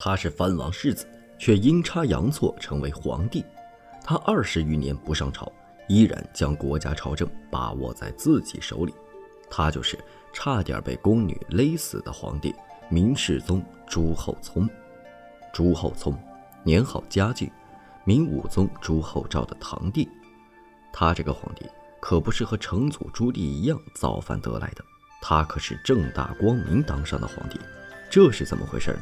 他是藩王世子，却阴差阳错成为皇帝。他20余年不上朝，依然将国家朝政把握在自己手里。他就是差点被宫女勒死的皇帝明世宗朱厚熜。朱厚熜年号嘉靖，明武宗朱厚照的堂弟。他这个皇帝可不是和成祖朱棣一样造反得来的，他可是正大光明当上的皇帝。这是怎么回事呢？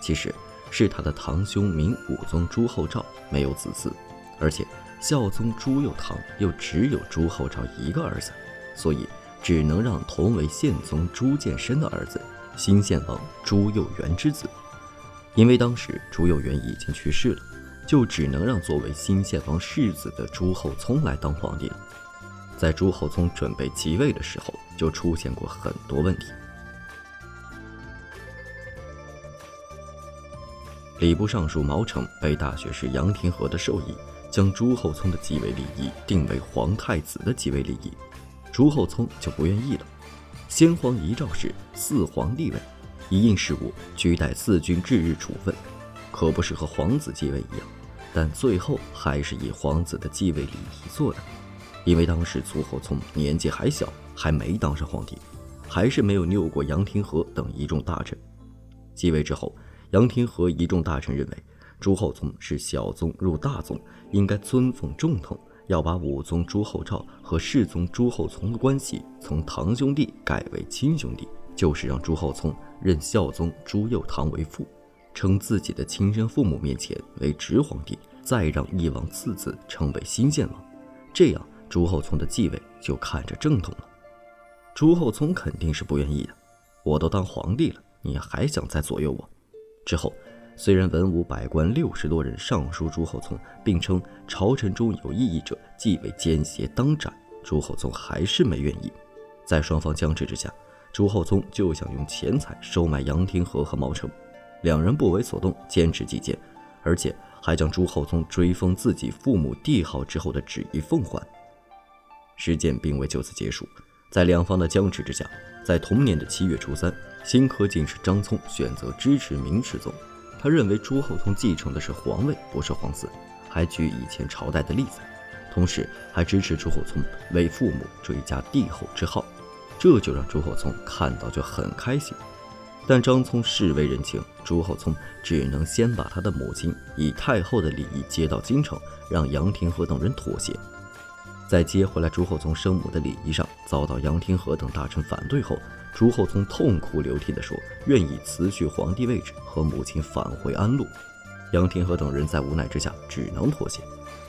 其实是他的堂兄明武宗朱厚照没有子嗣，而且孝宗朱佑樘又只有朱厚照一个儿子，所以只能让同为宪宗朱见深的儿子新献王朱佑元之子。因为当时朱佑元已经去世了，就只能让作为新献王世子的朱厚熜来当皇帝了。在朱厚熜准备即位的时候，就出现过很多问题。礼部尚书毛成被大学士杨廷和的授意，将朱厚熜的继位礼仪定为皇太子的继位礼仪，朱厚熜就不愿意了。先皇遗诏是4皇帝位，一应事务居代4军至日处分，可不是和皇子继位一样，但最后还是以皇子的继位礼仪做的。因为当时朱厚熜年纪还小，还没当上皇帝，还是没有拗过杨廷和等一众大臣。继位之后，杨廷和一众大臣认为朱厚熜是小宗入大宗，应该尊奉正统，要把武宗朱厚照和世宗朱厚熜的关系从堂兄弟改为亲兄弟，就是让朱厚熜认孝宗朱佑樘为父，称自己的亲生父母面前为直皇帝，再让义王次子称为新献王，这样朱厚熜的继位就看着正统了。朱厚熜肯定是不愿意的，我都当皇帝了，你还想再左右我？之后，虽然文武百官60多人上书朱厚熜，并称朝臣中有异议者即为奸邪当斩，朱厚熜还是没愿意。在双方僵持之下，朱厚熜就想用钱财收买杨廷和和毛成，两人不为所动，坚持己见，而且还将朱厚熜追封自己父母帝号之后的旨意奉还。事件并未就此结束，在两方的僵持之下，在同年的7月初3，新科进士张聪选择支持明世宗。他认为朱厚熜继承的是皇位，不是皇嗣，还举以前朝代的例子，同时还支持朱厚熜为父母追加帝后之号，这就让朱厚熜看到就很开心。但张聪视为人情，朱厚熜只能先把他的母亲以太后的礼仪接到京城，让杨廷和等人妥协。在接回来朱厚熜生母的礼仪上遭到杨廷和等大臣反对后，朱厚熜痛哭流涕地说愿意辞去皇帝位置，和母亲返回安陆。杨廷和等人在无奈之下只能妥协，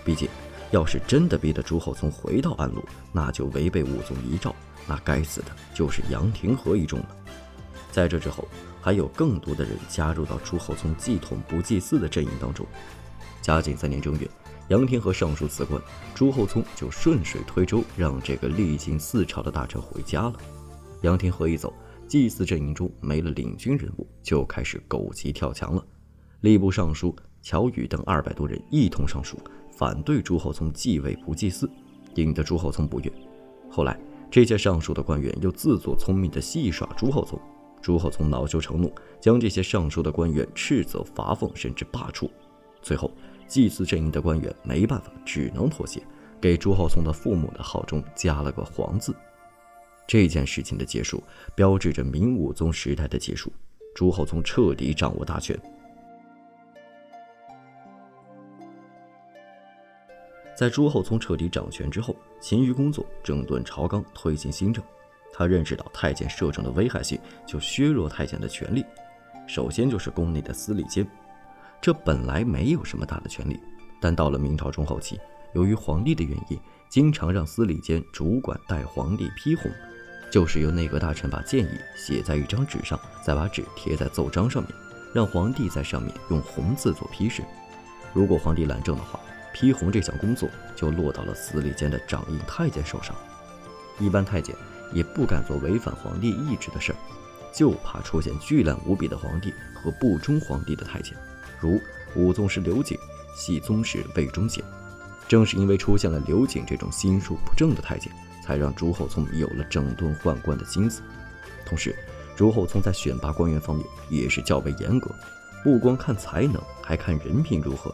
毕竟要是真的逼得朱厚熜回到安陆，那就违背武宗遗诏，那该死的就是杨廷和一众了。在这之后，还有更多的人加入到朱厚熜继统不祭祀的阵营当中。嘉靖3年正月，杨廷和上书辞官，朱厚熜就顺水推舟，让这个历经4朝的大臣回家了。杨廷和一走，祭祀阵营中没了领军人物，就开始狗急跳墙了。吏部尚书乔宇等200多人一同上书，反对朱厚熜继位不祭祀，引得朱厚熜不悦。后来这些上书的官员又自作聪明地戏耍朱厚熜，朱厚熜恼羞成怒，将这些上书的官员斥责罚俸，甚至罢黜。最后祭祀阵营的官员没办法，只能妥协，给朱厚熜的父母的号中加了个皇字。这件事情的结束，标志着明武宗时代的结束，朱厚熜彻底掌握大权。在朱厚熜彻底掌权之后，勤于工作，整顿朝纲，推行新政。他认识到太监摄政的危害性，就削弱太监的权力。首先就是宫内的司礼监，这本来没有什么大的权力，但到了明朝中后期，由于皇帝的原因，经常让司礼监主管代皇帝批红，就是由内阁大臣把建议写在一张纸上，再把纸贴在奏章上面，让皇帝在上面用红字做批示。如果皇帝懒政的话，批红这项工作就落到了司礼监的掌印太监手上。一般太监也不敢做违反皇帝意志的事儿，就怕出现巨烂无比的皇帝和不忠皇帝的太监，如武宗时刘瑾，熹宗时魏忠贤。正是因为出现了刘瑾这种心术不正的太监，才让朱厚熜有了整顿宦官的心思。同时，朱厚熜在选拔官员方面也是较为严格，不光看才能，还看人品如何。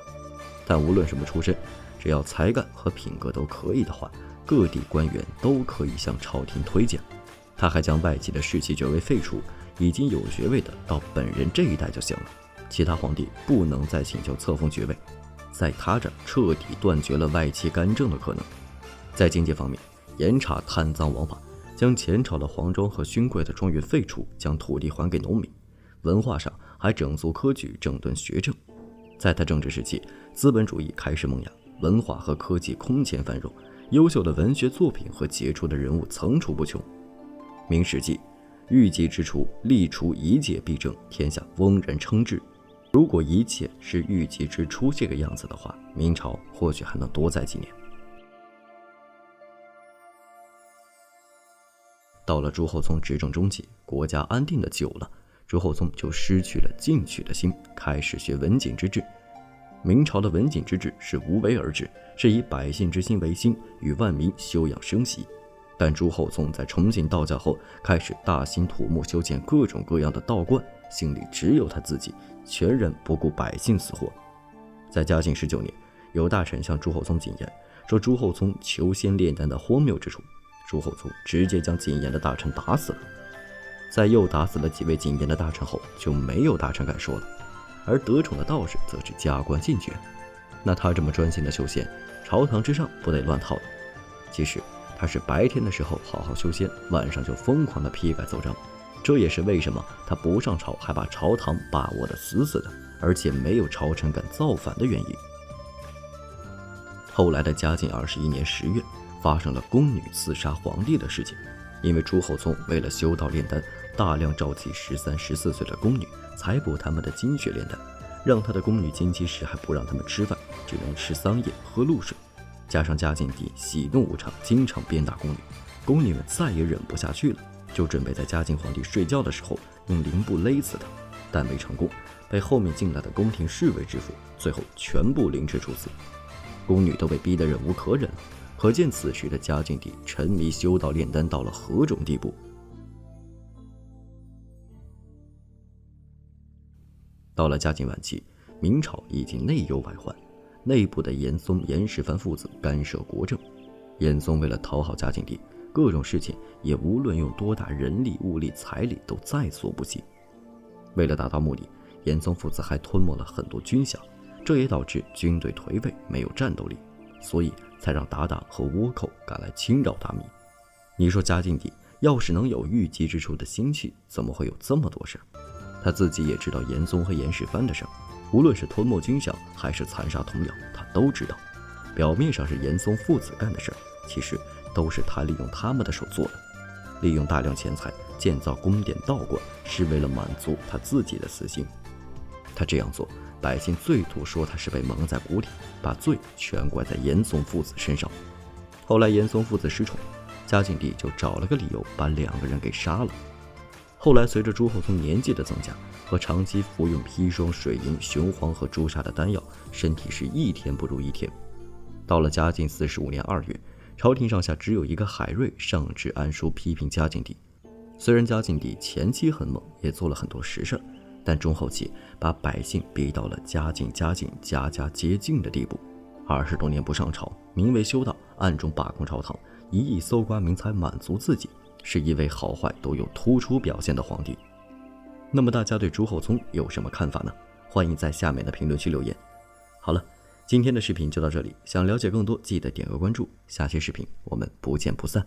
但无论什么出身，只要才干和品格都可以的话，各地官员都可以向朝廷推荐。他还将外戚的世袭爵位废除，已经有爵位的到本人这一代就行了，其他皇帝不能再请求册封爵位，在他这彻底断绝了外戚干政的可能。在经济方面，严查贪赃枉法，将前朝的皇庄和勋贵的庄园废除，将土地还给农民。文化上还整肃科举，整顿学政。在他政治时期，资本主义开始萌芽，文化和科技空前繁荣，优秀的文学作品和杰出的人物层出不穷。明史记，欲疾之初，力除一介必争，天下翁然称治。如果一切是欲疾之初这个样子的话，明朝或许还能多在几年。到了朱厚熜执政中期，国家安定的久了，朱厚熜就失去了进取的心，开始学文景之治。明朝的文景之治是无为而治，是以百姓之心为心，与万民休养生息。但朱厚熜在崇信道教后，开始大兴土木，修建各种各样的道观，心里只有他自己，全然不顾百姓死活。在嘉靖19年，有大臣向朱厚熜进言，说朱厚熜求仙炼丹的荒谬之处。朱厚熜直接将进言的大臣打死了。在又打死了几位进言的大臣后，就没有大臣敢说了。而得宠的道士则是加官进爵。那他这么专心的修仙，朝堂之上不得乱套了。其实他是白天的时候好好修仙，晚上就疯狂的批改奏章。这也是为什么他不上朝还把朝堂把握得死死的，而且没有朝臣敢造反的原因。后来的嘉靖21年10月，发生了宫女刺杀皇帝的事情。因为朱厚熜为了修道炼丹，大量召集13、14岁的宫女，采补他们的精血炼丹，让他的宫女经期时还不让他们吃饭，只能吃桑叶喝露水。加上嘉靖帝喜怒无常，经常鞭打宫女，宫女们再也忍不下去了，就准备在嘉靖皇帝睡觉的时候用凌布勒死他，但没成功，被后面进来的宫廷侍卫制服，最后全部凌迟处死。宫女都被逼得忍无可忍了，可见此时的嘉靖帝沉迷修道炼丹到了何种地步。到了嘉靖晚期，明朝已经内忧外患，内部的严嵩、严世蕃父子干涉国政。严嵩为了讨好嘉靖帝，各种事情也无论用多大人力、物力、财力都在所不惜。为了达到目的，严嵩父子还吞没了很多军饷，这也导致军队颓废，没有战斗力，所以才让鞑靼和倭寇赶来侵扰大明。你说嘉靖帝要是能有预计之处的心气，怎么会有这么多事？他自己也知道严嵩和严世蕃的事，无论是吞没军饷还是残杀同僚，他都知道。表面上是严嵩父子干的事，其实都是他利用他们的手做的。利用大量钱财建造宫殿道观，是为了满足他自己的私心。他这样做，百姓最图说他是被蒙在鼓里，把罪全怪在严嵩父子身上。后来严嵩父子失宠，嘉靖帝就找了个理由把2个人给杀了。后来随着朱厚熜年纪的增加，和长期服用砒霜、水银、雄黄和朱砂的丹药，身体是一天不如一天。到了嘉靖45年2月，朝廷上下只有一个海瑞上旨安书批评嘉靖帝。虽然嘉靖帝前期很猛，也做了很多实事，但中后期把百姓逼到了家家皆禁的地步。20多年不上朝，名为修道，暗中把控朝堂，一意搜刮民财满足自己，是一位好坏都有突出表现的皇帝。那么大家对朱厚熜有什么看法呢？欢迎在下面的评论区留言。好了，今天的视频就到这里，想了解更多记得点个关注，下期视频我们不见不散。